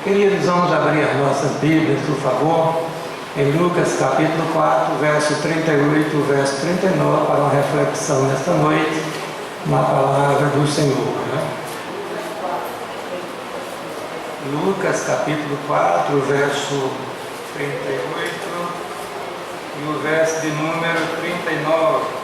Queridos, vamos abrir as nossas Bíblias, por favor, em Lucas capítulo 4, verso 38, verso 39, para uma reflexão nesta noite, na palavra do Senhor. Né? Lucas capítulo 4, verso 38 e o verso de número 39.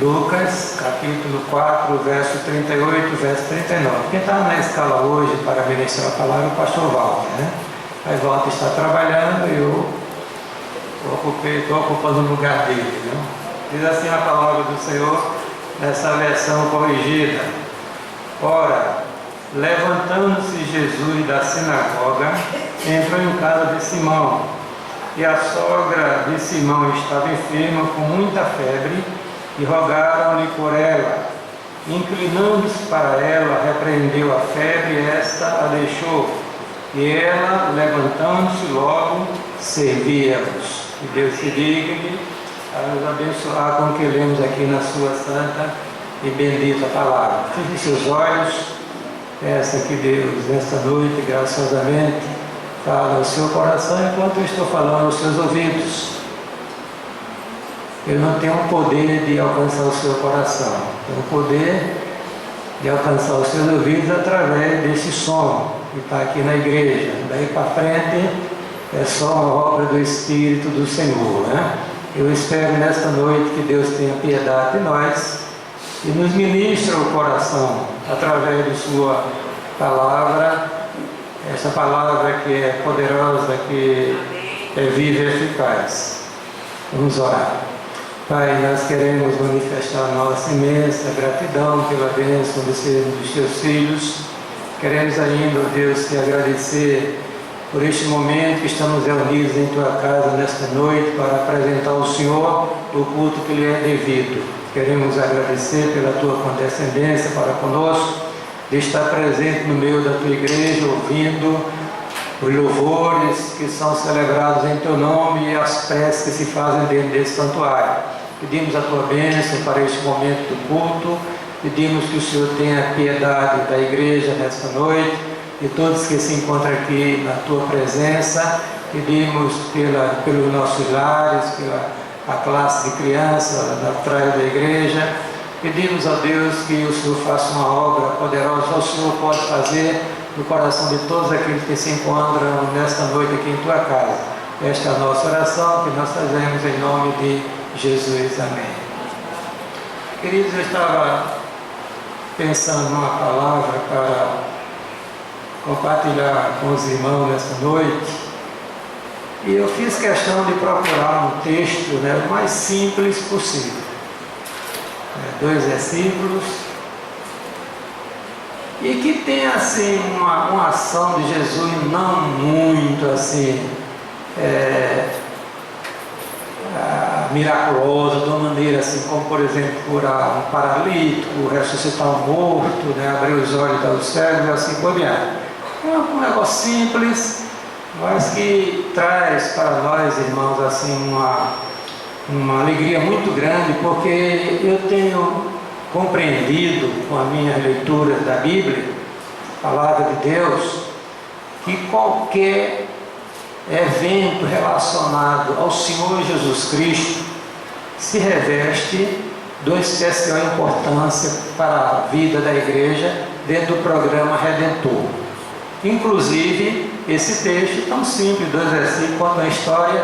Lucas, capítulo 4, verso 38, verso 39. Quem está na escala hoje para ministrar a palavra é o pastor Walter, né? Aí Walter está trabalhando e eu estou ocupando o lugar dele, né? Diz assim a palavra do Senhor, nessa versão corrigida. Ora, levantando-se Jesus da sinagoga, entrou em casa de Simão, e a sogra de Simão estava enferma com muita febre, e rogaram-lhe por ela. Inclinando-se para ela, repreendeu a febre, e esta a deixou. E ela, levantando-se logo, servia-os. Que Deus se digne a nos abençoar com o que lemos aqui na sua santa e bendita palavra. Feche seus olhos, peça que Deus, nesta noite, graciosamente, fale ao seu coração enquanto eu estou falando aos seus ouvidos. Eu não tenho o poder de alcançar o seu coração, tenho o poder de alcançar os seus ouvidos através desse som que está aqui na igreja. Daí para frente é só uma obra do Espírito do Senhor, né? Eu espero nesta noite que Deus tenha piedade de nós e nos ministre o coração através de sua palavra, essa palavra que é poderosa, que é viva e eficaz. Vamos orar. Pai, nós queremos manifestar nossa imensa gratidão pela bênção de sermos dos teus filhos. Queremos ainda, ó Deus, te agradecer por este momento que estamos reunidos em tua casa nesta noite para apresentar ao Senhor o culto que lhe é devido. Queremos agradecer pela tua condescendência para conosco, de estar presente no meio da tua igreja, ouvindo os louvores que são celebrados em teu nome e as preces que se fazem dentro desse santuário. Pedimos a tua bênção para este momento do culto, pedimos que o Senhor tenha piedade da igreja nesta noite, de todos que se encontram aqui na tua presença. Pedimos pelos nossos lares, pela a classe de crianças na trás da igreja. Pedimos a Deus que o Senhor faça uma obra poderosa. O Senhor pode fazer no coração de todos aqueles que se encontram nesta noite aqui em tua casa. Esta é a nossa oração que nós fazemos em nome de Jesus. Amém. Queridos, eu estava pensando numa palavra para compartilhar com os irmãos nesta noite, e eu fiz questão de procurar um texto, né, o mais simples possível. 2 versículos, e que tem assim uma ação de Jesus não muito assim miraculosa, de uma maneira assim, como por exemplo curar um paralítico, ressuscitar um morto, né, abrir os olhos aos cegos e assim por diante. É um negócio simples, mas que traz para nós, irmãos, assim uma alegria muito grande, porque eu tenho compreendido com a minha leitura da Bíblia, a palavra de Deus, que qualquer evento relacionado ao Senhor Jesus Cristo se reveste de uma especial importância para a vida da igreja dentro do programa Redentor. Inclusive, esse texto tão simples, 2 versículos, conta uma história.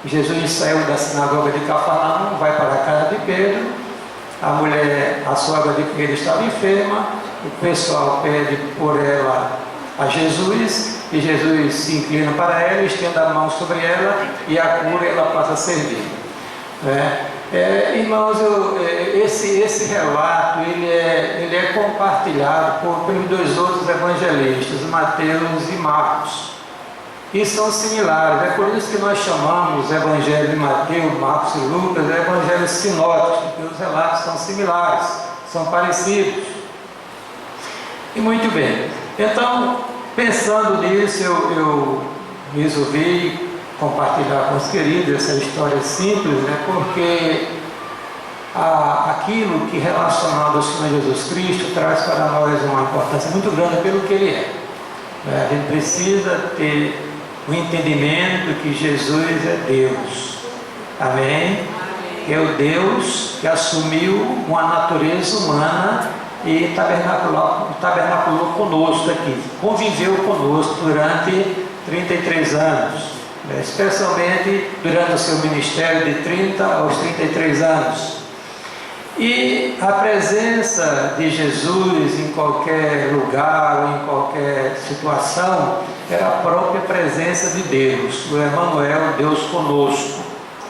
Jesus saiu da sinagoga de Cafarnaum, vai para a casa de Pedro. A sogra de Pedro estava enferma, o pessoal pede por ela a Jesus, e Jesus se inclina para ela, estende a mão sobre ela e a cura, ela passa a servir. Irmãos, esse relato ele é compartilhado pelos 2 outros evangelistas, Mateus e Marcos, e são similares. É por isso que nós chamamos os evangelhos de Mateus, Marcos e Lucas de evangelhos sinóticos, porque os relatos são similares, são parecidos. E muito bem, então, pensando nisso, eu resolvi compartilhar com os queridos essa história simples, né? Porque aquilo que relacionado ao Senhor Jesus Cristo traz para nós uma importância muito grande pelo que Ele é. A gente precisa ter o entendimento que Jesus é Deus. Amém? É o Deus que assumiu uma natureza humana e tabernaculou conosco aqui, conviveu conosco durante 33 anos, especialmente durante o seu ministério de 30 aos 33 anos. E a presença de Jesus em qualquer lugar ou em qualquer situação era a própria presença de Deus, o Emmanuel, Deus conosco.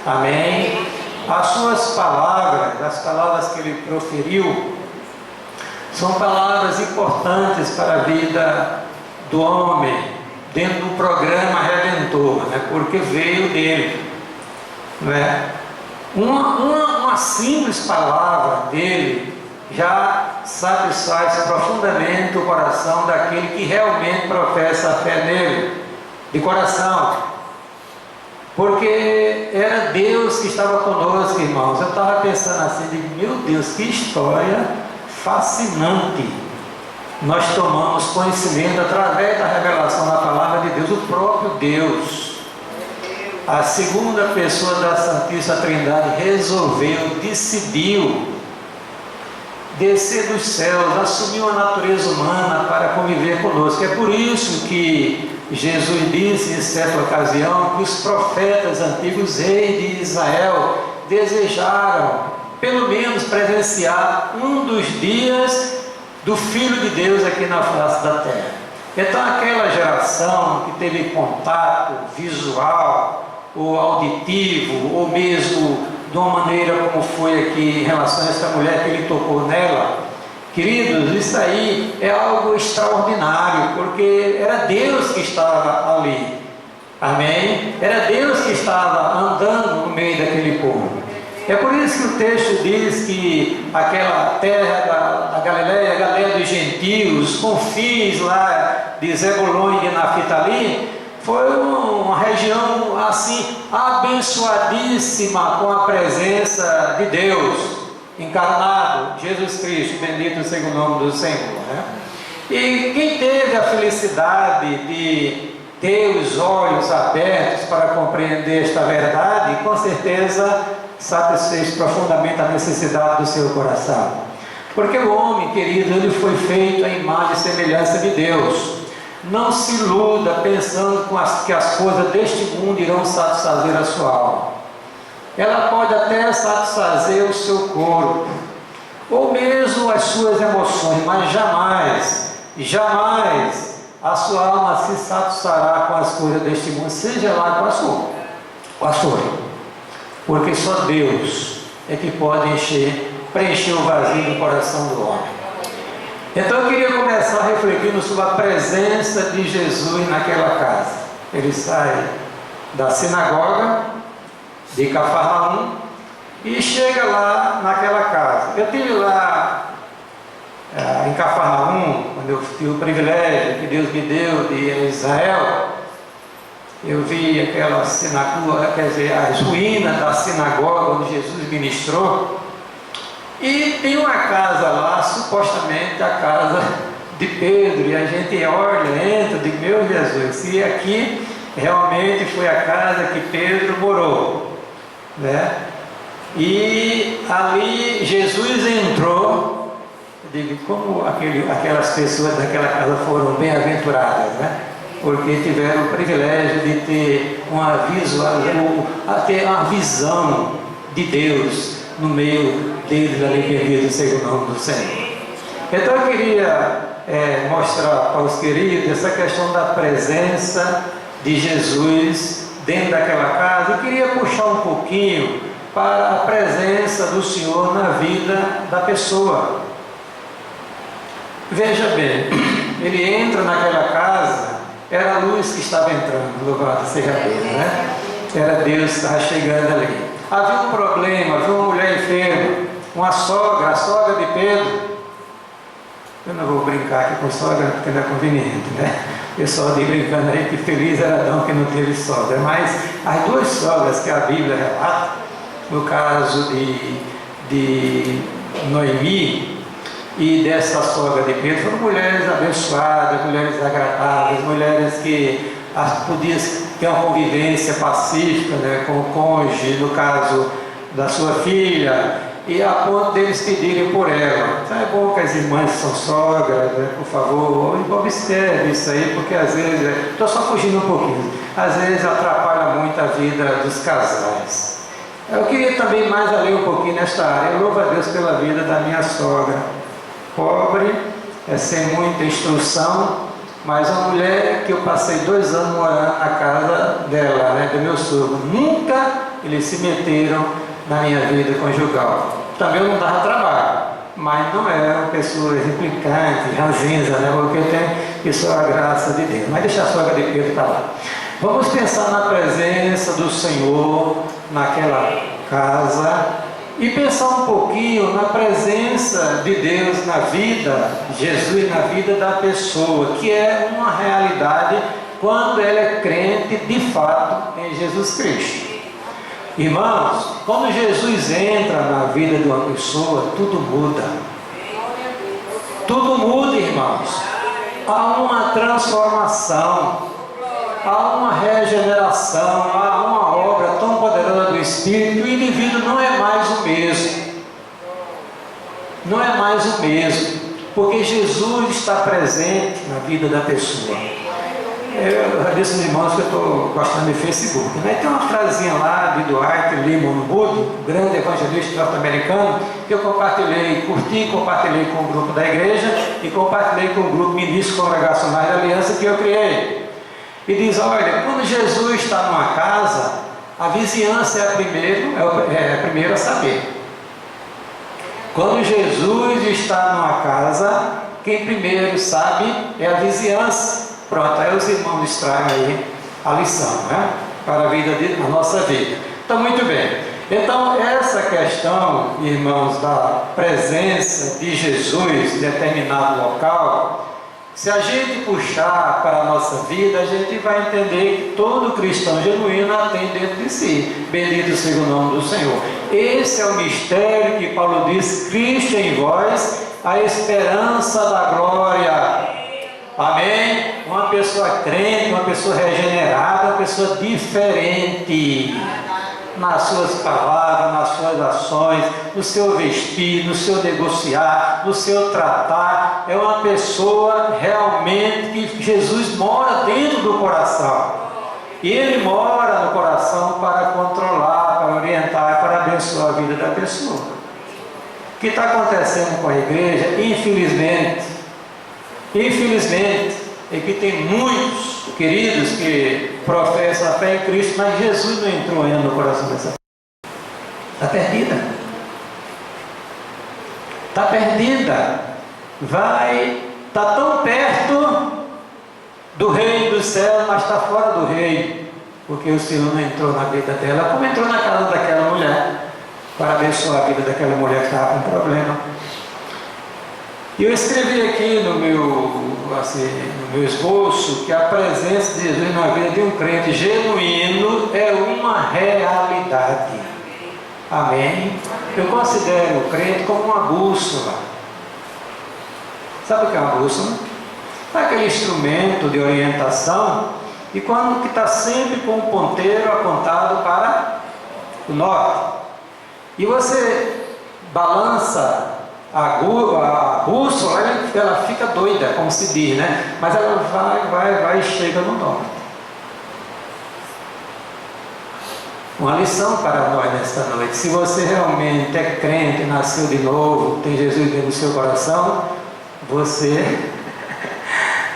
Amém? As suas palavras, as palavras que ele proferiu, são palavras importantes para a vida do homem, dentro do programa Redentor, porque veio dele. Não é? Uma simples palavra dele já satisfaz profundamente o coração daquele que realmente professa a fé nele, de coração. Porque era Deus que estava conosco, irmãos. Eu estava pensando assim, meu Deus, que história fascinante. Nós tomamos conhecimento através da revelação da palavra de Deus, o próprio Deus. A segunda pessoa da Santíssima Trindade resolveu, decidiu descer dos céus, assumir uma natureza humana para conviver conosco. É por isso que Jesus disse em certa ocasião que os profetas antigos, reis de Israel, desejaram pelo menos presenciar um dos dias do Filho de Deus aqui na face da terra. Então aquela geração que teve contato visual ou auditivo, ou mesmo de uma maneira como foi aqui em relação a essa mulher que ele tocou nela, queridos, isso aí é algo extraordinário, porque era Deus que estava ali. Amém? Era Deus que estava andando no meio daquele povo. É por isso que o texto diz que aquela terra da Galileia, a Galileia dos gentios, confins lá de Zebulon e de Naftali, foi uma região assim abençoadíssima com a presença de Deus encarnado, Jesus Cristo, bendito seja o nome do Senhor, E quem teve a felicidade de ter os olhos abertos para compreender esta verdade, com certeza satisfez profundamente a necessidade do seu coração. Porque o homem, querido, ele foi feito à imagem e semelhança de Deus. Não se iluda pensando que as coisas deste mundo irão satisfazer a sua alma. Ela pode até satisfazer o seu corpo, ou mesmo as suas emoções, mas jamais a sua alma se satisfará com as coisas deste mundo, seja lá com a sua. Porque só Deus é que pode preencher o vazio do coração do homem. Então eu queria começar refletindo sobre a presença de Jesus naquela casa. Ele sai da sinagoga de Cafarnaum e chega lá naquela casa. Eu estive lá em Cafarnaum, quando eu tive o privilégio que Deus me deu de ir a Israel. Eu vi aquela sinagoga, quer dizer, as ruínas da sinagoga onde Jesus ministrou. E tem uma casa lá, supostamente a casa de Pedro, e a gente olha, entra, diz, meu Jesus, se aqui realmente foi a casa que Pedro morou, E ali Jesus entrou, eu digo, como aquelas pessoas daquela casa foram bem-aventuradas, Porque tiveram o privilégio de ter uma visão de Deus no meio deles ali, bendito seja o nome do Senhor. Então eu queria mostrar para os queridos essa questão da presença de Jesus dentro daquela casa. Eu queria puxar um pouquinho para a presença do Senhor na vida da pessoa. Veja bem, ele entra naquela casa, era a luz que estava entrando, louvado seja Deus, Era Deus que estava chegando ali. Havia um problema, havia uma mulher enferma, uma sogra, a sogra de Pedro. Eu não vou brincar aqui com sogra porque não é conveniente, O pessoal diz brincando aí que feliz era Adão que não teve sogra. Mas as duas sogras que a Bíblia relata, no caso de Noemi e dessa sogra de Pedro foram mulheres abençoadas, mulheres agradáveis, mulheres que podiam ter uma convivência pacífica, né, com o cônjuge, no caso da sua filha, e a ponto deles pedirem por ela. Então é bom que as irmãs são sogras, né, por favor, observe isso aí, porque às vezes, estou só fugindo um pouquinho, às vezes atrapalha muito a vida dos casais. Eu queria também mais além um pouquinho nesta área. Eu louvo a Deus pela vida da minha sogra, pobre, sem muita instrução, mas uma mulher que eu passei 2 anos morando na casa dela, né, do meu sogro. Nunca eles se meteram na minha vida conjugal. Também eu não dava trabalho, mas não eram pessoas implicantes, ranzinhas, né, porque tem pessoa a graça de Deus. Mas deixa a sogra de Pedro para lá. Vamos pensar na presença do Senhor naquela casa e pensar um pouquinho na presença de Deus na vida, de Jesus na vida da pessoa, que é uma realidade quando ela é crente de fato em Jesus Cristo. Irmãos, quando Jesus entra na vida de uma pessoa, tudo muda. Tudo muda, irmãos. Há uma transformação, há uma regeneração, há uma obra tão poderosa do Espírito. O indivíduo não é mais o mesmo. Não é mais o mesmo, porque Jesus está presente na vida da pessoa. Eu já disse aos irmãos que eu estou gostando de Facebook, né? Tem uma frasinha lá de Dwight Lyman Moody, grande evangelista norte-americano, que eu compartilhei, curti e compartilhei com o grupo da igreja e compartilhei com o grupo Ministros Congregacionais da Aliança que eu criei. E diz, olha, quando Jesus está numa casa, a vizinhança é a primeira a saber. Quando Jesus está numa casa, quem primeiro sabe é a vizinhança. Pronto, aí os irmãos extraem aí a lição, né? Para a vida a nossa vida. Então, muito bem. Então, essa questão, irmãos, da presença de Jesus em determinado local, se a gente puxar para a nossa vida, a gente vai entender que todo cristão genuíno a tem dentro de si. Bendito seja o nome do Senhor. Esse é o mistério que Paulo diz, Cristo em vós, a esperança da glória. Amém? Uma pessoa crente, uma pessoa regenerada, uma pessoa diferente nas suas palavras, nas suas ações, no seu vestir, no seu negociar, no seu tratar. É uma pessoa realmente que Jesus mora dentro do coração. E Ele mora no coração para controlar, para orientar, para abençoar a vida da pessoa. O que está acontecendo com a igreja, infelizmente, é que tem muitos queridos que professam a fé em Cristo, mas Jesus não entrou ainda no coração dessa pessoa. Está perdida. Está perdida. Está tão perto do reino dos céus, mas está fora do reino, porque o Senhor não entrou na vida dela, como entrou na casa daquela mulher, para abençoar a vida daquela mulher que estava com problema. E eu escrevi aqui no meu esboço que a presença de Jesus na vida de um crente genuíno é uma realidade. Amém? Eu considero o crente como uma bússola. Sabe o que é uma bússola? É aquele instrumento de orientação e quando que está sempre com o ponteiro apontado para o norte. E você balança a bússola, ela fica doida, como se diz, né? Mas ela vai e chega no norte. Uma lição para nós nesta noite. Se você realmente é crente, nasceu de novo, tem Jesus dentro do seu coração, você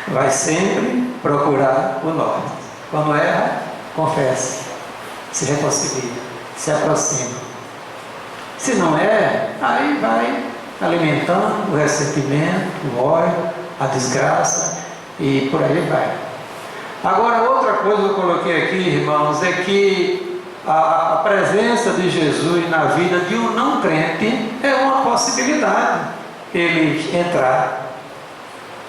vai sempre procurar o norte. Quando erra, confessa, se reconcilia, se aproxima. Se não é, aí vai alimentando o ressentimento, o ódio, a desgraça e por aí vai. Agora, outra coisa que eu coloquei aqui, irmãos, é que a presença de Jesus na vida de um não crente é uma possibilidade ele entrar.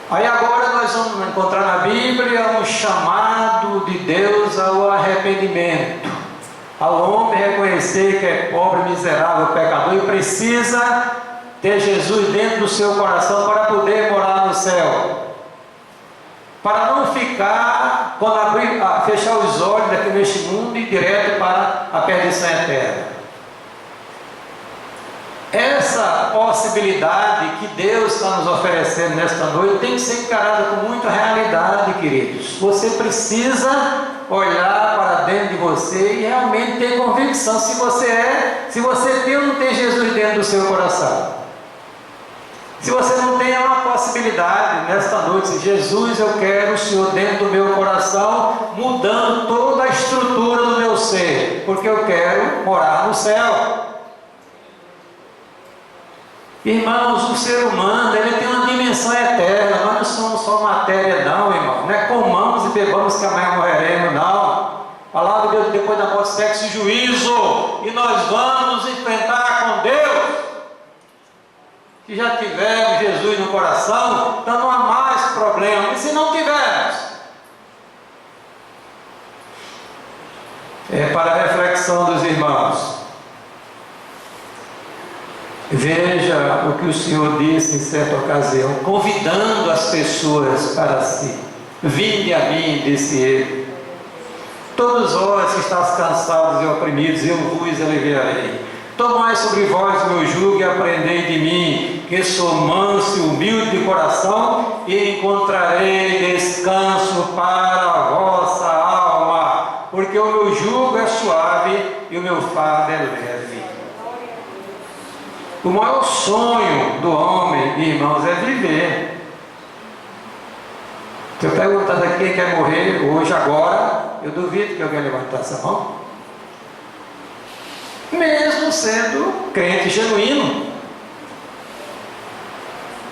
Aí agora nós vamos encontrar na Bíblia um chamado de Deus ao arrependimento. ao homem reconhecer que é pobre, miserável, pecador e precisa ter Jesus dentro do seu coração para poder morar no céu. Para não ficar, quando fechar os olhos daqui neste mundo e direto para a perdição eterna. Essa possibilidade que Deus está nos oferecendo nesta noite tem que ser encarada com muita realidade, queridos. Você precisa olhar para dentro de você e realmente ter convicção se você tem ou não tem Jesus dentro do seu coração. Se você não tem uma possibilidade nesta noite, Jesus, eu quero o Senhor dentro do meu coração, mudando toda a estrutura do meu ser, porque eu quero morar no céu. Irmãos, o ser humano, ele tem uma dimensão eterna. Nós não somos só matéria não, irmão. Não é comamos e bebamos que amanhã morreremos, não. A palavra de Deus, depois da morte, sexo e juízo. E nós vamos enfrentar com Deus. Se já tivermos Jesus no coração, então não há mais problema. E se não tivermos? É para a reflexão dos irmãos. Veja o que o Senhor disse em certa ocasião, convidando as pessoas para si. Vinde a mim, disse ele. Todos vós que estáis cansados e oprimidos, eu vos aliviarei. Tomai sobre vós o meu jugo e aprendei de mim, que sou manso e humilde de coração, e encontrarei descanso para a vossa alma, porque o meu jugo é suave e o meu fardo é leve. O maior sonho do homem, irmãos, é viver. Se eu perguntar aqui quem quer morrer hoje, agora, eu duvido que alguém levantasse a mão. Mesmo sendo crente genuíno.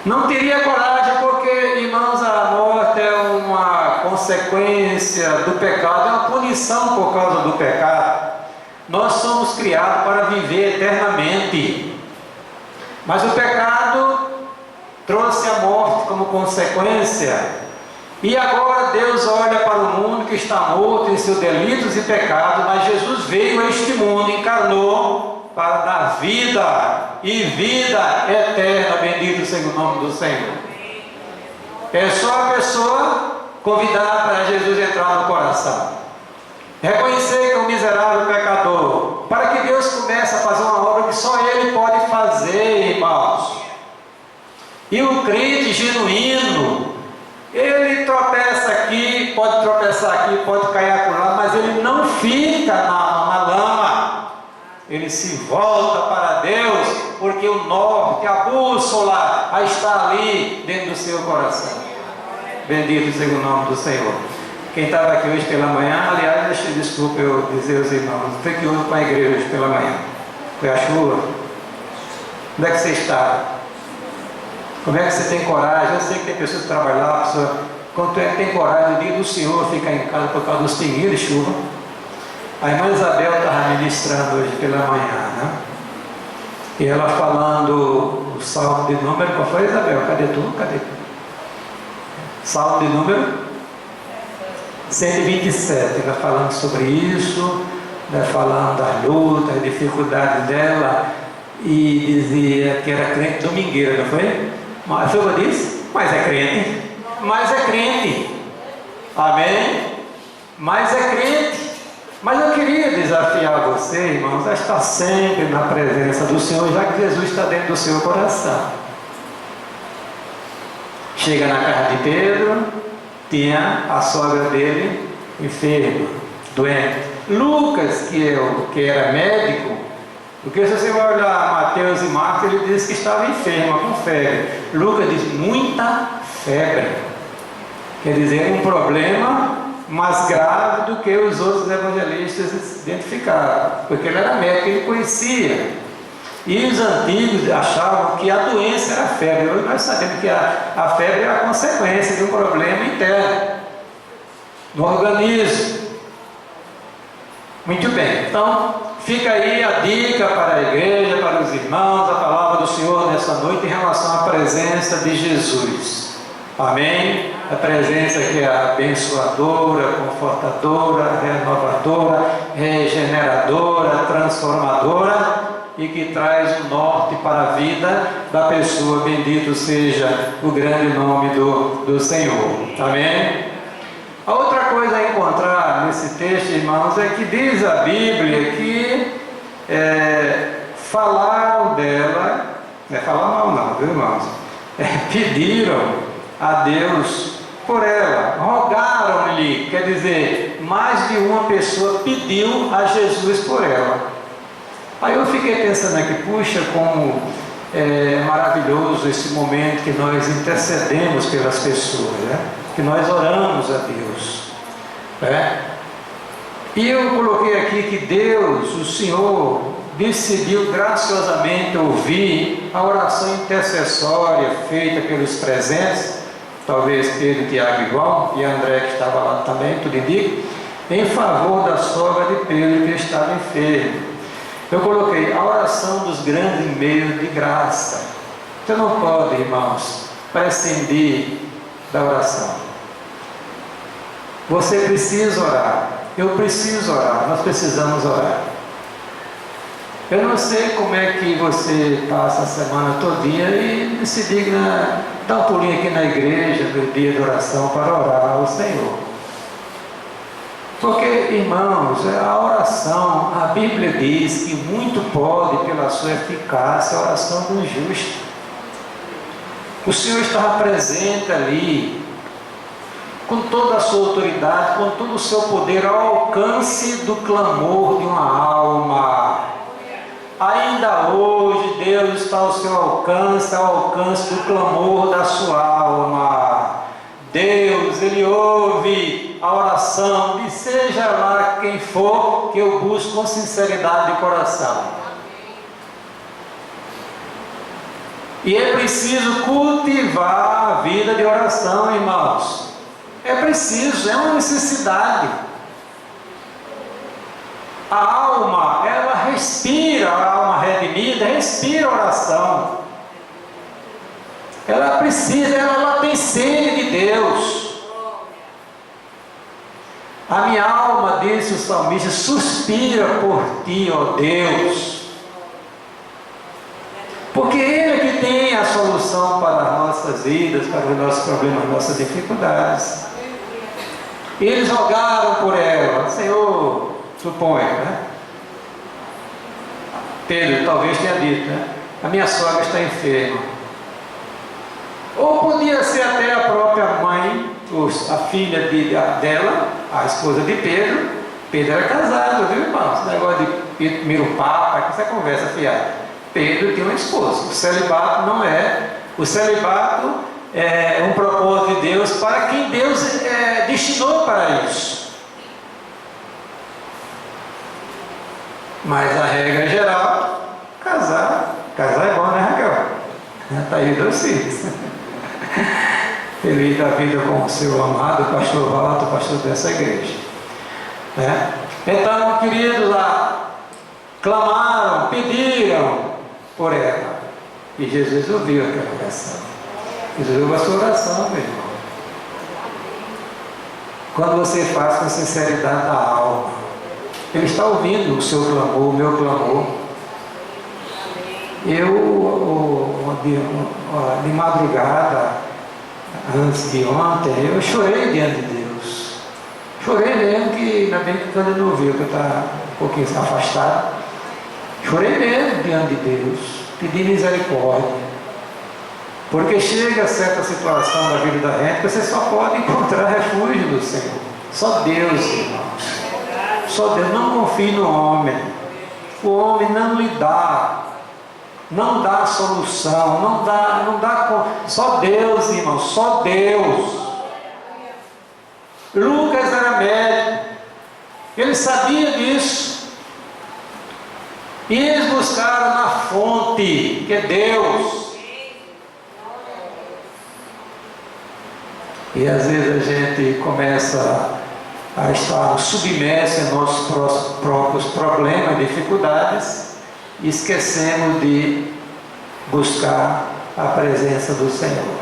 Não teria coragem, porque, irmãos, a morte é uma consequência do pecado, é uma punição por causa do pecado. Nós somos criados para viver eternamente. Mas o pecado trouxe a morte como consequência. E agora Deus olha para o mundo que está morto em seus delitos e pecados, mas Jesus veio a este mundo, encarnou para dar vida e vida eterna. Bendito seja o nome do Senhor. É só a pessoa convidar para Jesus entrar no coração. Reconhecer que é um miserável pecador, para que Deus comece a fazer uma obra que só Ele pode fazer, irmãos. E o crente genuíno, ele tropeça aqui, pode tropeçar aqui, pode cair acolá, mas ele não fica na lama. Ele se volta para Deus, porque o norte, a bússola, está ali dentro do seu coração. Bendito seja o nome do Senhor. Quem estava aqui hoje pela manhã, aliás, desculpa eu dizer aos irmãos, foi que houve com a igreja hoje pela manhã? Foi a chuva? Onde é que você está? Como é que você tem coragem? Eu sei que tem pessoas que trabalham lá, quanto é que tem coragem no dia do Senhor ficar em casa por causa dos pinguinhos de chuva? A irmã Isabel estava ministrando hoje pela manhã, né? E ela falando o salmo de número, qual foi, Isabel? Cadê tu? Cadê tu? Salmo de número 127, ela falando sobre isso, né, falando das lutas, das dificuldades dela, e dizia que era crente domingueira, não foi? Mas foi o que eu disse? Mas é crente. Mas é crente. Amém? Mas é crente. Mas eu queria desafiar você, irmãos, a estar sempre na presença do Senhor, já que Jesus está dentro do seu coração. Chega na casa de Pedro, tinha a sogra dele enferma, doente. Lucas, que era médico, porque se você vai olhar Mateus e Marcos, ele diz que estava enferma, com febre. Lucas diz muita febre. Quer dizer, um problema mais grave do que os outros evangelistas identificaram, porque ele era médico, ele conhecia. E os antigos achavam que a doença era a febre. Hoje nós sabemos que a febre é a consequência de um problema interno no organismo. Muito bem, então fica aí a dica para a igreja, para os irmãos, a palavra do Senhor nessa noite em relação à presença de Jesus. Amém? A presença que é abençoadora, confortadora, renovadora, regeneradora, transformadora e que traz o norte para a vida da pessoa. Bendito seja o grande nome do Senhor. Amém? A outra coisa a encontrar nesse texto, irmãos, é que diz a Bíblia que falaram dela, não é falar mal não, viu, irmãos? Pediram a Deus por ela, rogaram-lhe, quer dizer, mais de uma pessoa pediu a Jesus por ela. Aí eu fiquei pensando aqui, puxa, como é maravilhoso esse momento que nós intercedemos pelas pessoas, né? Que nós oramos a Deus, né? E eu coloquei aqui que Deus, o Senhor, decidiu graciosamente ouvir a oração intercessória feita pelos presentes, talvez Pedro, Tiago e João, e André que estava lá também, tudo indica, em favor da sogra de Pedro que estava enfermo. Eu coloquei a oração dos grandes meios de graça. Você não pode, irmãos, prescindir da oração. Você precisa orar, eu preciso orar, nós precisamos orar. Eu não sei como é que você passa a semana todinha e se digna dar um pulinho aqui na igreja no dia de oração para orar ao Senhor. Porque, irmãos, a oração, a Bíblia diz que muito pode pela sua eficácia a oração do justo. O Senhor estava presente ali, com toda a sua autoridade, com todo o seu poder, ao alcance do clamor de uma alma. Ainda hoje Deus está ao seu alcance, do clamor da sua alma. Deus, Ele ouve a oração de seja lá quem for que eu busco com sinceridade de coração. E é preciso cultivar a vida de oração, irmãos. É preciso, é uma necessidade. A alma, ela respira, a alma redimida respira oração. Ela precisa, ela tem sede de Deus. A minha alma, disse o salmista, suspira por ti, ó Deus. Porque Ele é que tem a solução para as nossas vidas, para os nossos problemas, as nossas dificuldades. Eles rogaram por ela, Senhor, suponho, né? Pedro talvez tenha dito, né? A minha sogra está enferma. Ou podia ser até a própria mãe, a filha dela, a esposa de Pedro. Pedro era casado, viu, irmão? Esse negócio de mirupapa, que essa conversa fiada. Pedro tinha uma esposa. O celibato não é. O celibato é um propósito de Deus para quem Deus destinou para isso. Mas a regra geral, casar é bom, né, Raquel? Está aí 2 filhos. Feliz da vida com o seu amado pastor Valdo, pastor dessa igreja. Então, queridos, lá clamaram, pediram por ela. E Jesus ouviu aquela oração. Jesus ouviu a sua oração, meu irmão. Quando você faz com sinceridade da alma, Ele está ouvindo o seu clamor, o meu clamor. Eu, de madrugada, antes de ontem, eu chorei diante de Deus. Chorei mesmo, que ainda bem que quando não ouviu, que eu estava um pouquinho afastado. Chorei mesmo diante de Deus, pedi misericórdia. Porque chega certa situação da vida da gente que você só pode encontrar refúgio do Senhor. Só Deus, irmãos. Só Deus. Não confie no homem. O homem não lhe dá. Não dá solução. Não dá. Só Deus, irmão. Só Deus. Lucas era médico. Ele sabia disso. E eles buscaram na fonte, que é Deus. E às vezes a gente começa a estar submerso em nossos próprios problemas, dificuldades, e esquecemos de buscar a presença do Senhor.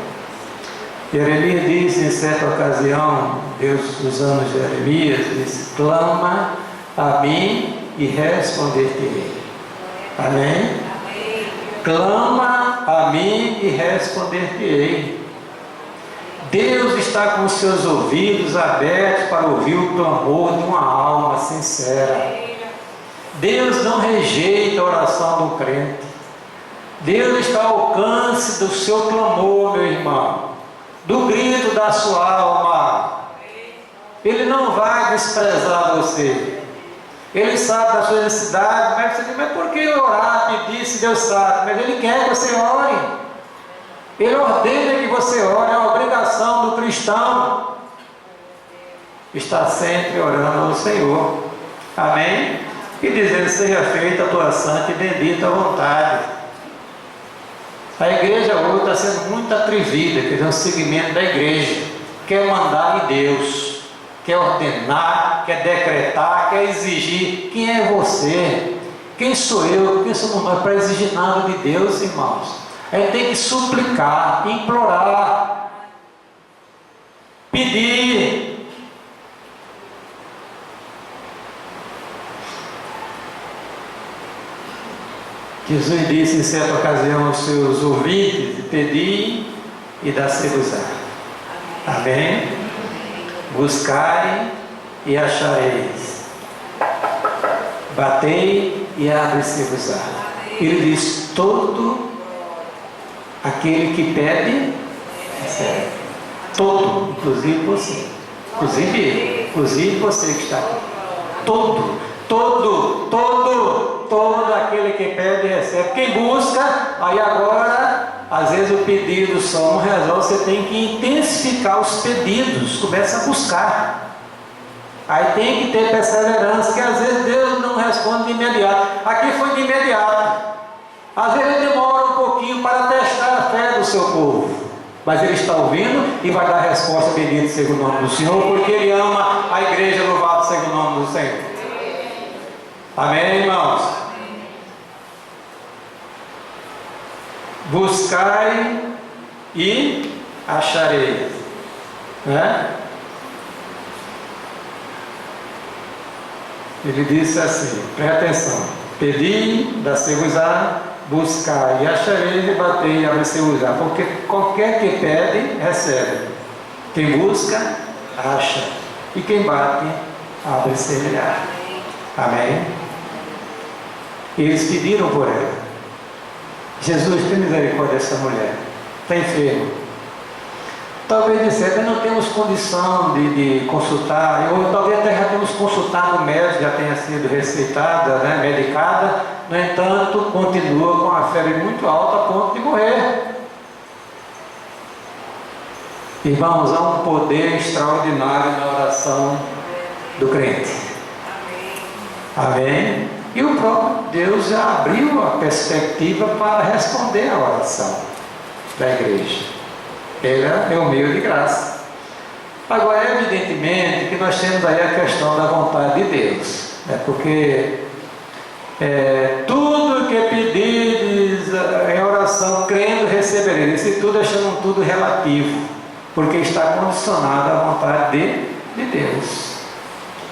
Jeremias disse em certa ocasião, Deus usando Jeremias, disse: clama a mim e responder-te-ei. Amém? Clama a mim e responder-te-ei. Deus está com os seus ouvidos abertos para ouvir o clamor de uma alma sincera. Deus não rejeita a oração do crente. Deus está ao alcance do seu clamor, meu irmão, do grito da sua alma. Ele não vai desprezar você. Ele sabe da sua necessidade, mas você diz: mas por que orar, pedir, se Deus sabe? Mas Ele quer que você ore. Ele ordena que você ore, é uma obrigação do cristão. Está sempre orando ao Senhor. Amém? E dizendo: seja feita a tua santa e bendita vontade. A igreja hoje está sendo muito atrevida, quer dizer, um segmento da igreja. Quer mandar em Deus, quer ordenar, quer decretar, quer exigir. Quem é você? Quem sou eu? Quem somos nós para exigir nada de Deus, irmãos? A gente tem que suplicar, implorar, pedir. Jesus disse em certa ocasião aos seus ouvintes: pedi e dá-se-vos-á. Amém? Buscai e achareis. Batei e abre-se-vos-á. Ele diz: todo aquele que pede, recebe. Todo, inclusive você. Inclusive você que está aqui. Todo aquele que pede, recebe. Quem busca, aí agora, às vezes o pedido só não resolve, você tem que intensificar os pedidos, começa a buscar. Aí tem que ter perseverança, que às vezes Deus não responde de imediato. Aqui foi de imediato. Às vezes ele demora um pouquinho para testar a fé do seu povo, mas Ele está ouvindo e vai dar a resposta: bendito seja o nome do Senhor, porque Ele ama a igreja. Louvado seja o nome do Senhor. Amém, irmãos? Buscai e achareis, né? Ele disse assim, presta atenção: pedi, dá-se-vos-á, buscai e achareis, e batei e abre-se-vos-á. Porque qualquer que pede, recebe. Quem busca, acha. E quem bate, abre-se-lhe-á. Amém? Eles pediram por ela. Jesus, tem misericórdia dessa mulher, está enferma. Talvez disseram: não temos condição de consultar, ou talvez até já temos consultado o médico, já tenha sido receitada, né, medicada. No entanto, continua com a febre muito alta a ponto de morrer. Irmãos, há um poder extraordinário na oração do crente. Amém? E o próprio Deus já abriu a perspectiva para responder a oração da igreja. Ele é o meio de graça. Agora, evidentemente que nós temos aí a questão da vontade de Deus, né? Porque tudo que pedires em oração, crendo, recebereis. Esse tudo é chamado tudo relativo, porque está condicionado à vontade de Deus.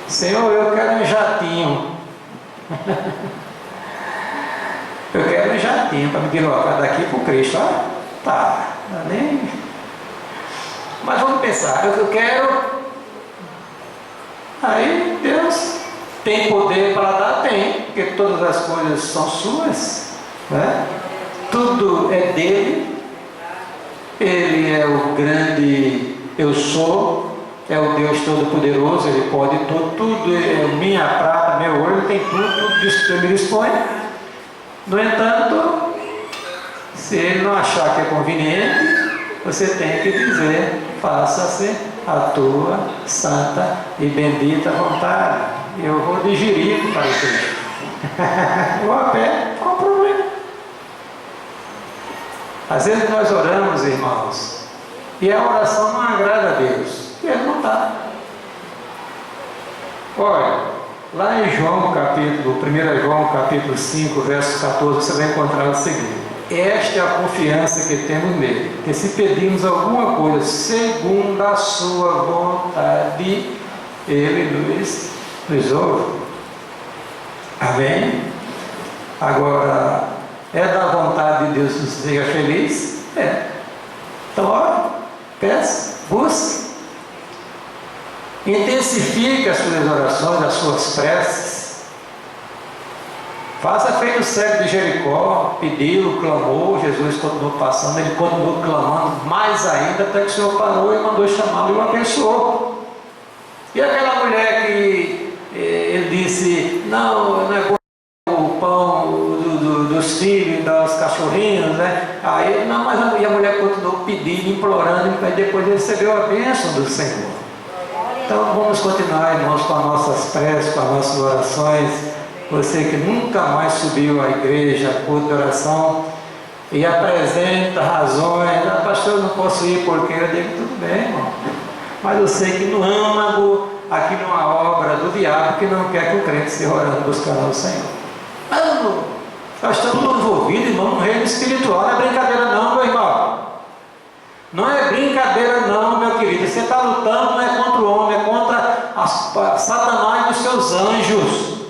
Senhor, eu quero um jatinho. Eu quero um jatinho para me deslocar daqui para o Cristo. Ah, tá, nem. Mas vamos pensar, eu quero. Aí Deus tem poder para dar? Tem, porque todas as coisas são suas, né? Tudo é dele. Ele é o grande eu sou. É o Deus Todo-Poderoso, Ele pode tudo é minha prata, meu ouro, Ele tem tudo isso Ele dispõe. No entanto, se Ele não achar que é conveniente, você tem que dizer: faça-se a tua santa e bendita vontade. Eu vou digerir para o Cristo. Vou a pé, qual o problema? Às vezes nós oramos, irmãos, e a oração não agrada a Deus. E Ele não está. Olha, lá em João capítulo, 1 João capítulo 5, verso 14, você vai encontrar o seguinte: Esta é a confiança que temos nele, que se pedirmos alguma coisa segundo a sua vontade, ele nos ouve. Amém? Agora, é da vontade de Deus que você seja feliz? É. Então, ora, peça, busque. Intensifique as suas orações, as suas preces. Faça feito o cego de Jericó, pediu, clamou, Jesus continuou passando, ele continuou clamando mais ainda, até que o Senhor parou e mandou chamá-lo e o abençoou. E aquela mulher que ele disse, não é bom o pão dos filhos, dos cachorrinhos, né? Aí, não, mas a mulher continuou pedindo, implorando, e depois recebeu a bênção do Senhor. Então vamos continuar, irmãos, com as nossas preces, com as nossas orações. Você que nunca mais subiu à igreja, culto de oração, e apresenta razões, pastor, eu não posso ir porque eu digo, tudo bem, irmão. Mas eu sei que no âmago, aqui numa obra do diabo, que não quer que o crente se orando, buscando o Senhor. Nós estamos envolvidos, irmão, no reino espiritual, não é brincadeira não, meu irmão. Não é brincadeira não, meu querido. Você está lutando, não é contra o homem, é contra Satanás e os seus anjos.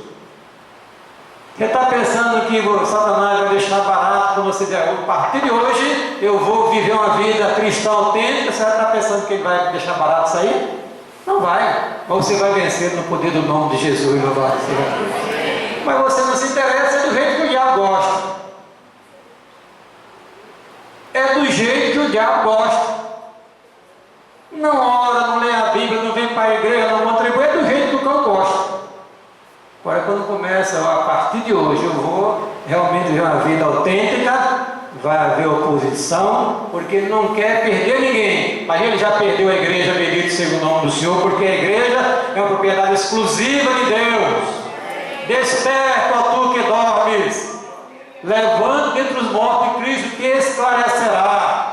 Você está pensando que Satanás vai deixar barato quando você dizer, a partir de hoje eu vou viver uma vida cristã autêntica? Você está pensando que ele vai deixar barato isso aí? Não vai. Ou você vai vencer no poder do nome de Jesus, louvado seja Deus. Mas você não se interessa, é do jeito que o diabo gosta. É do jeito que o diabo gosta. Não ora, não lê a Bíblia, não vem para a igreja, não contribui, é do jeito que o cão gosta. Agora, quando começa, a partir de hoje, eu vou realmente viver uma vida autêntica, vai haver oposição, porque ele não quer perder ninguém. Mas ele já perdeu a igreja, bendito seja o nome do Senhor, porque a igreja é uma propriedade exclusiva de Deus. Desperta, ó tu que dormes, levante dentre os mortos de Cristo, que esclarecerá.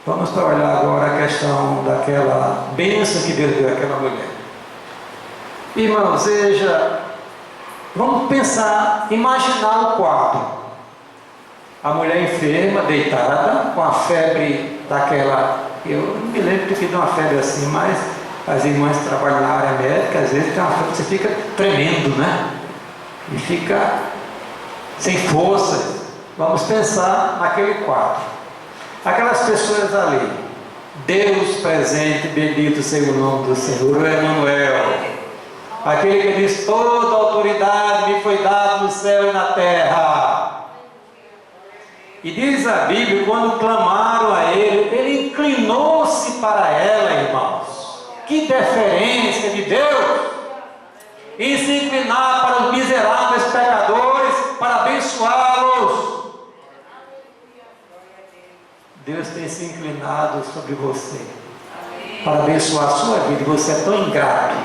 Vamos para olhar agora a questão daquela bênção que Deus deu àquela mulher. Irmãos, veja, vamos pensar, imaginar o quadro. A mulher enferma, deitada, com a febre daquela, eu não me lembro de que de uma febre assim, mas as irmãs que trabalham na área médica, às vezes tem uma febre, você fica tremendo, né? E fica sem força. Vamos pensar naquele quadro. Aquelas pessoas ali, Deus presente, bendito seja o nome do Senhor, o Emanuel, aquele que diz, toda autoridade me foi dada no céu e na terra. E diz a Bíblia, quando clamaram a ele inclinou-se para ela, irmãos. Que deferência de Deus! Em se inclinar para os miseráveis pecadores, para abençoá-los. Deus tem se inclinado sobre você para abençoar a sua vida, e você é tão ingrato.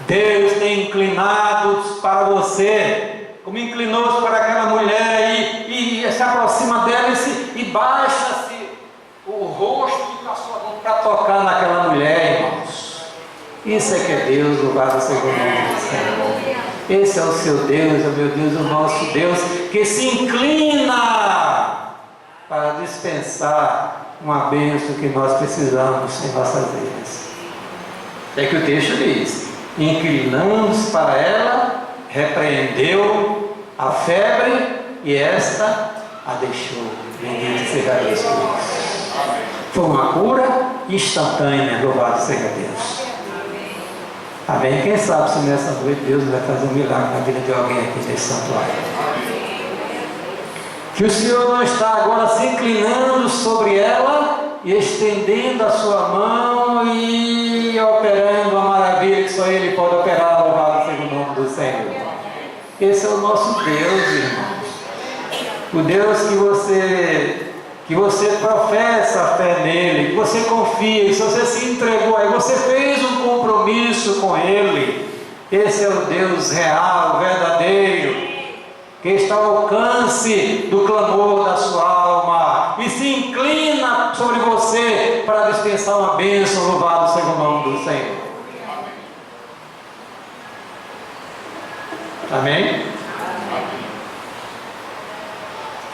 Deus tem inclinado para você, como inclinou-se para aquela mulher e se aproxima dela e baixa-se o rosto e a sua mão para tocar naquela mulher, irmãos. Isso é que é Deus, louvado seja o nome do Senhor. Esse é o seu Deus, é o meu Deus, o nosso Deus, que se inclina para dispensar uma bênção que nós precisamos em nossas vidas. É que o texto diz, inclinando-se para ela, repreendeu a febre e esta a deixou. Bendito seja Deus por isso. Foi uma cura instantânea, louvado seja Deus. Amém? Quem sabe se nessa noite Deus vai fazer um milagre na vida de alguém aqui nesse santuário. Que o Senhor não está agora se inclinando sobre ela e estendendo a sua mão e operando uma maravilha que só Ele pode operar, louvado seja o nome do Senhor. Esse é o nosso Deus, irmãos. O Deus que você professa a fé nele, que você confia, que você se entregou a Ele, você fez um compromisso com Ele. Esse é o Deus real, verdadeiro, que está ao alcance do clamor da sua alma e se inclina sobre você para dispensar uma bênção, louvado seja o nome do Senhor. Amém?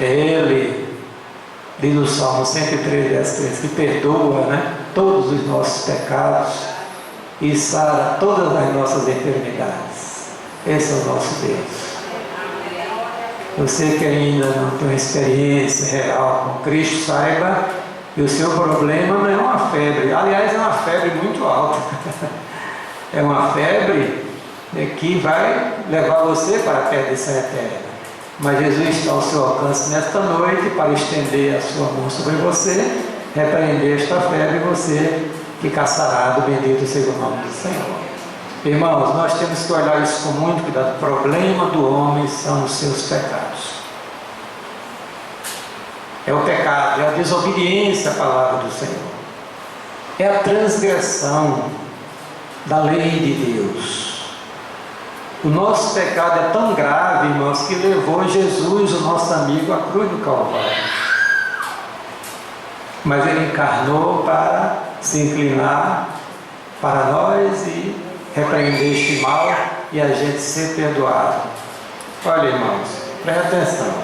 É Ele, diz o Salmo 103, verso 3, que perdoa, né, todos os nossos pecados e sara todas as nossas enfermidades. Esse é o nosso Deus. Você que ainda não tem uma experiência real com Cristo, saiba que o seu problema não é uma febre. Aliás, é uma febre muito alta. É uma febre que vai levar você para a perdição eterna. Mas Jesus está ao seu alcance nesta noite para estender a sua mão sobre você, repreender esta febre e você ficar sarado, bendito seja o nome do Senhor. Irmãos, nós temos que olhar isso com muito cuidado. O problema do homem são os seus pecados. É o pecado, é a desobediência à palavra do Senhor. É a transgressão da lei de Deus. O nosso pecado é tão grave, irmãos, que levou Jesus, o nosso amigo, à cruz do Calvário. Mas Ele encarnou para se inclinar para nós e repreender este mal e a gente ser perdoado. Olha, irmãos, presta atenção.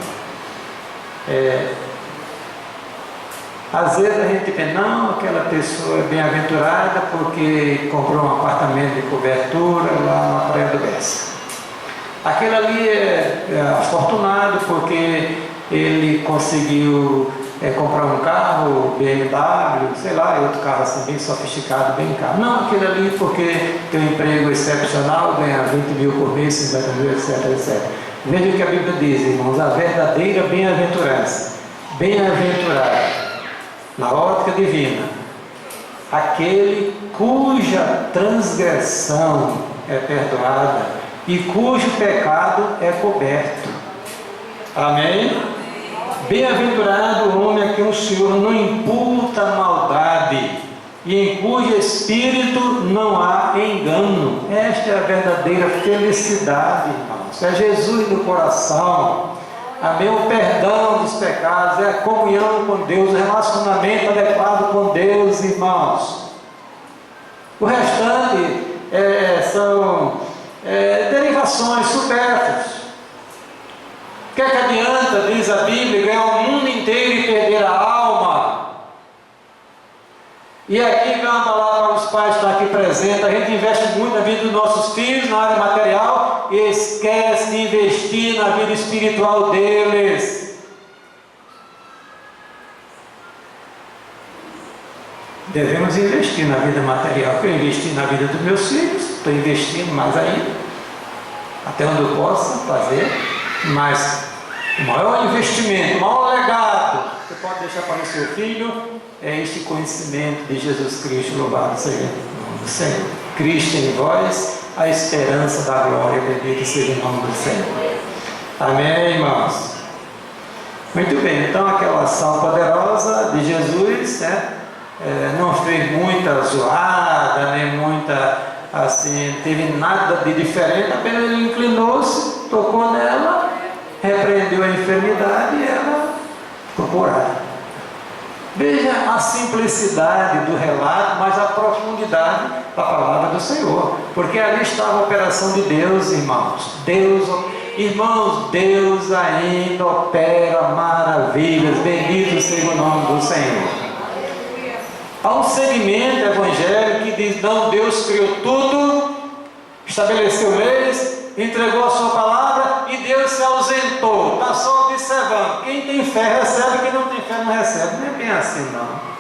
Às vezes a gente pensa, não, aquela pessoa é bem-aventurada porque comprou um apartamento de cobertura lá na Praia do Bessa. Aquele ali é afortunado porque ele conseguiu comprar um carro BMW, sei lá, outro carro assim bem sofisticado, bem caro. Não, aquele ali porque tem um emprego excepcional, ganha 20 mil por mês, 50 mil, etc, etc. Veja o que a Bíblia diz, irmãos, a verdadeira bem-aventurança. Bem-aventurado, na ótica divina, aquele cuja transgressão é perdoada e cujo pecado é coberto. Amém? Bem-aventurado o homem a quem o Senhor não imputa maldade e em cujo espírito não há engano. Esta é a verdadeira felicidade, irmãos. É Jesus no coração. Amém? O perdão dos pecados, é a comunhão com Deus, o relacionamento adequado com Deus, irmãos. O restante são derivações supérfluas. O que é que adianta, diz a Bíblia, ganhar o mundo inteiro e perder a alma? E aqui vem uma palavra para os pais que estão aqui presentes. A gente investe muito na vida dos nossos filhos, na área material, e esquece de investir na vida espiritual deles. Devemos investir na vida material. Eu investi na vida dos meus filhos, estou investindo mais ainda, até onde eu possa fazer. Mas o maior investimento, o maior legado que você pode deixar para o seu filho é este conhecimento de Jesus Cristo. Louvado seja o nome do Senhor. Cristo em vós, a esperança da glória. Bendito seja o nome do Senhor. Amém, irmãos? Muito bem, então aquela ação poderosa de Jesus, não fez muita zoada, nem muita, assim, teve nada de diferente, apenas ele inclinou-se, tocou nela, repreendeu a enfermidade e ela ficou curada. Veja a simplicidade do relato, mas a profundidade da palavra do Senhor, porque ali estava a operação de Deus, irmãos. Deus ainda opera maravilhas. Bendito seja o nome do Senhor. Há um segmento evangélico que diz: não, Deus criou tudo, estabeleceu leis, entregou a sua palavra e Deus se ausentou, está só observando. Quem tem fé recebe, quem não tem fé não recebe. Não é bem assim, não.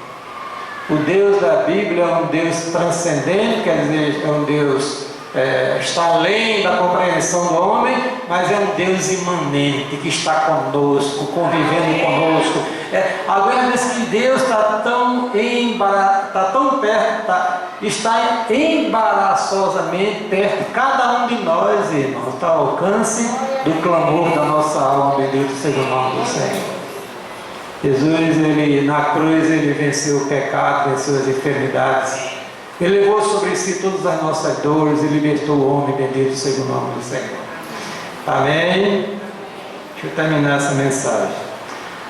O Deus da Bíblia é um Deus transcendente, quer dizer, é um Deus está além da compreensão do homem, mas é um Deus imanente, que está conosco, convivendo conosco. Agora diz que Deus está tão perto, está embaraçosamente perto de cada um de nós, irmãos. Está ao alcance do clamor da nossa alma. Bendito seja o nome do Senhor. Jesus, na cruz, ele venceu o pecado, venceu as enfermidades. Ele levou sobre si todas as nossas dores e libertou o homem. Bendito seja o nome do Senhor. Amém? Deixa eu terminar essa mensagem.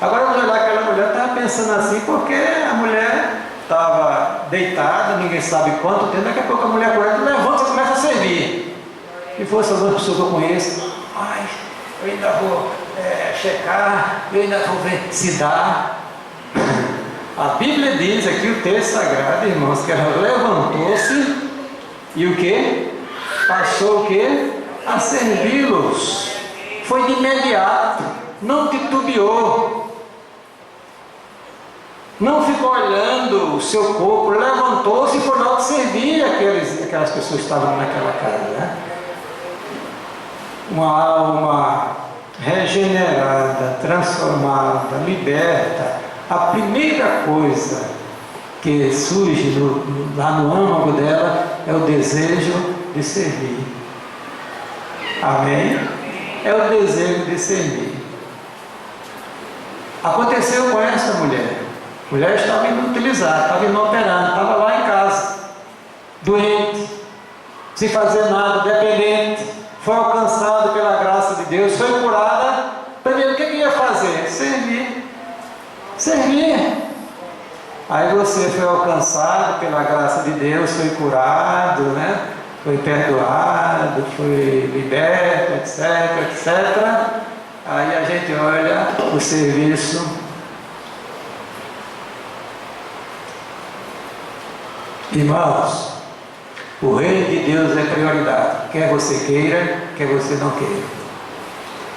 Agora vamos olhar, aquela mulher estava pensando assim, porque a mulher estava deitada, ninguém sabe quanto tempo, daqui a pouco a mulher levanta e começa a servir. Se fosse alguma pessoa que eu conheço, eu ainda vou checar, eu ainda vou ver se dá. A Bíblia diz aqui, o texto sagrado, irmãos, que ela levantou-se e o que? Passou o que? A servi-los. Foi de imediato, não titubeou, não ficou olhando o seu corpo, levantou-se e foi logo servir aquelas pessoas que estavam naquela casa, né? Uma alma regenerada, transformada, liberta, a primeira coisa que surge lá no âmago dela é o desejo de servir. Amém? É o desejo de servir. Aconteceu com essa mulher. A mulher estava inutilizada, estava inoperante, estava lá em casa, doente, sem fazer nada, dependente. Foi alcançada pela graça de Deus, foi curada. Primeiro, o que ia fazer? Servir. Servir. Aí você foi alcançado pela graça de Deus, foi curado, né? Foi perdoado, foi liberto, etc, etc. Aí a gente olha o serviço. Irmãos, o reino de Deus é prioridade, quer você queira, quer você não queira.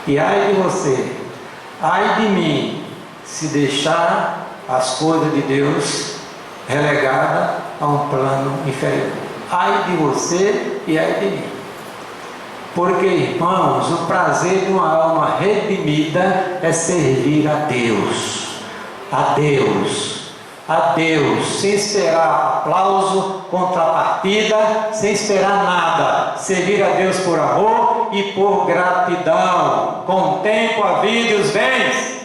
E ai de você, ai de mim, se deixar as coisas de Deus relegada a um plano inferior. Ai de você e ai de mim. Porque, irmãos, o prazer de uma alma redimida é servir a Deus. A Deus. A Deus, sem esperar aplauso, contrapartida, sem esperar nada. Servir a Deus por amor e por gratidão. Com o tempo, a vida e os bens.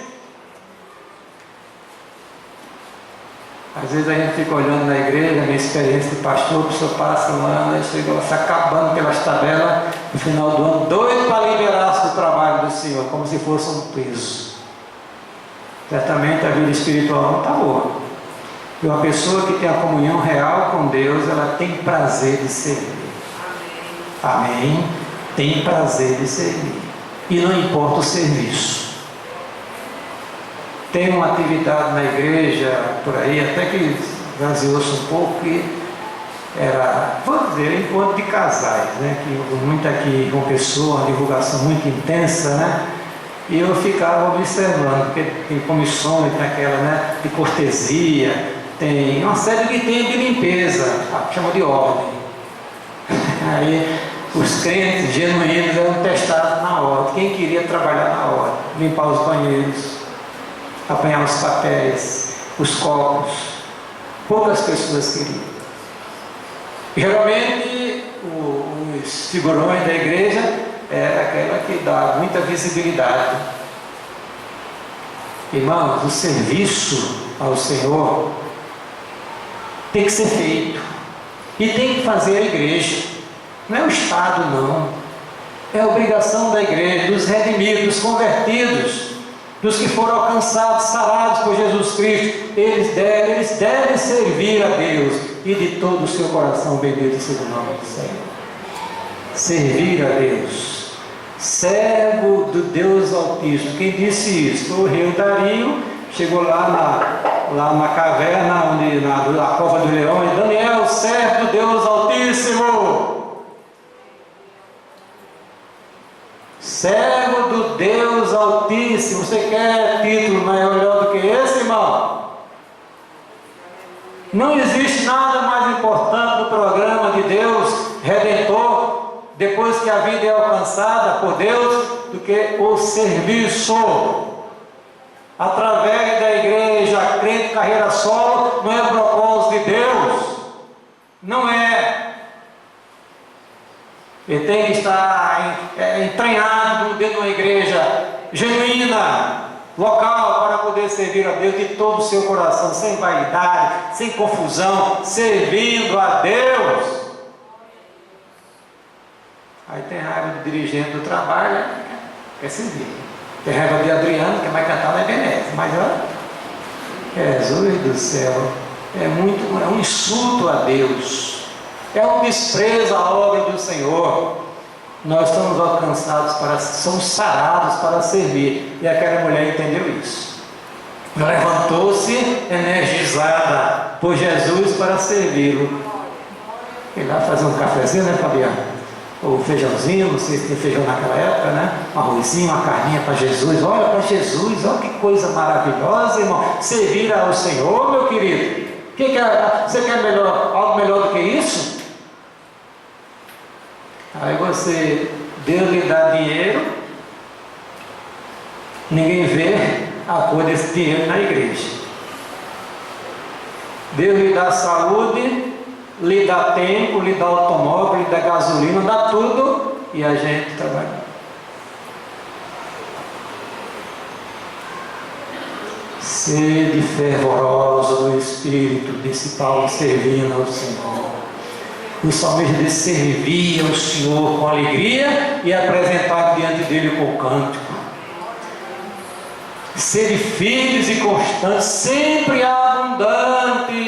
Às vezes a gente fica olhando na igreja, minha experiência de pastor, o pessoal passa um ano, aí chega se acabando pelas tabelas, no final do ano, doido para liberar-se do trabalho do Senhor, como se fosse um peso. Certamente a vida espiritual não está boa. E uma pessoa que tem a comunhão real com Deus, ela tem prazer de servir. Amém? Tem prazer de servir. E não importa o serviço. Tem uma atividade na igreja, por aí, até que esvaziou-se um pouco, que era, vamos dizer, encontro de casais, né? Que muito aqui com pessoa, uma divulgação muito intensa, né? E eu ficava observando, porque tem comissões naquela, né? De cortesia, tem uma série de itens de limpeza, chama de ordem. Aí os crentes genuínos eram testados na ordem. Quem queria trabalhar na ordem, limpar os banheiros, apanhar os papéis, os copos. Poucas pessoas queriam. Geralmente os figurões da igreja era aquela que dá muita visibilidade. Irmãos, o serviço ao Senhor tem que ser feito. E tem que fazer a igreja. Não é o Estado, não. É a obrigação da igreja, dos redimidos, dos convertidos, dos que foram alcançados, sarados por Jesus Cristo. Eles devem servir a Deus e de todo o seu coração, bendito seja o nome do Senhor. Servir a Deus. Servo do Deus Altíssimo. Quem disse isso? Foi o rei Dario. Chegou lá na caverna, na cova do leão, e Daniel, servo do Deus Altíssimo. Servo do Deus Altíssimo. Você quer título melhor do que esse, irmão? Não existe nada mais importante no programa de Deus Redentor, depois que a vida é alcançada por Deus, do que o serviço. Através da igreja, crente, carreira solo, não é o propósito de Deus. Não é. Ele tem que estar entranhado dentro de uma igreja genuína, local, para poder servir a Deus de todo o seu coração, sem vaidade, sem confusão, servindo a Deus. Aí tem raiva do dirigente do trabalho, quer servir. Tem raiva de Adriano, que vai cantar na Ebenezer, mas olha, Jesus do céu, é um insulto a Deus, é um desprezo à obra do Senhor. Nós somos alcançados somos sarados para servir. E aquela mulher entendeu isso. Levantou-se energizada por Jesus para servi-lo. Fui lá fazer um cafezinho, né, Fabiano? Ou feijãozinho, não sei se tem feijão naquela época, né? Um arrozinho, uma carninha para Jesus. Olha para Jesus, olha que coisa maravilhosa, irmão. Servir ao Senhor, meu querido. Você quer algo melhor do que isso? Aí Deus lhe dá dinheiro, ninguém vê a cor desse dinheiro na igreja. Deus lhe dá saúde, lhe dá tempo, lhe dá automóvel, lhe dá gasolina, dá tudo, e a gente trabalha. Sede fervoroso no Espírito, disse Paulo, servindo ao Senhor. O salmista disse: servir ao Senhor com alegria e apresentar diante dele com cântico. Sede firmes e constantes, sempre abundante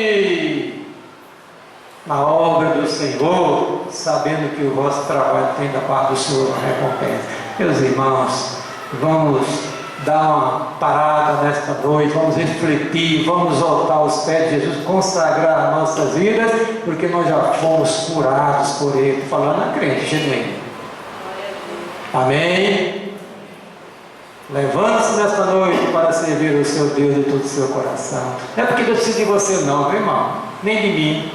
na obra do Senhor, sabendo que o vosso trabalho tem da parte do Senhor uma recompensa. Meus irmãos, vamos dar uma parada nesta noite, vamos refletir, vamos voltar aos pés de Jesus, consagrar nossas vidas, porque nós já fomos curados por Ele, falando a crente genuína. Amém? Levante-se nesta noite para servir o seu Deus de todo o seu coração. Não é porque Deus precisa de você não, meu irmão, nem de mim.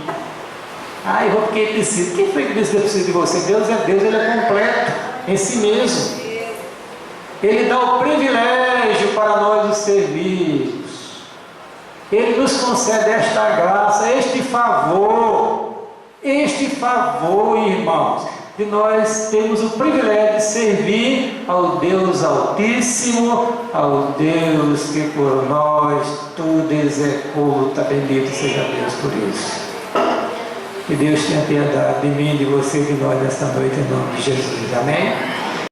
Eu vou porque Ele precisa. Quem foi que disse que precisa de você? Deus é Deus, Ele é completo em si mesmo. Ele dá o privilégio para nós os servirmos. Ele nos concede esta graça, este favor, irmãos, de nós termos o privilégio de servir ao Deus Altíssimo, ao Deus que por nós tudo executa. Bendito seja Deus por isso. Que Deus tenha piedade de mim, de você e de nós nesta noite, em nome de Jesus. Amém?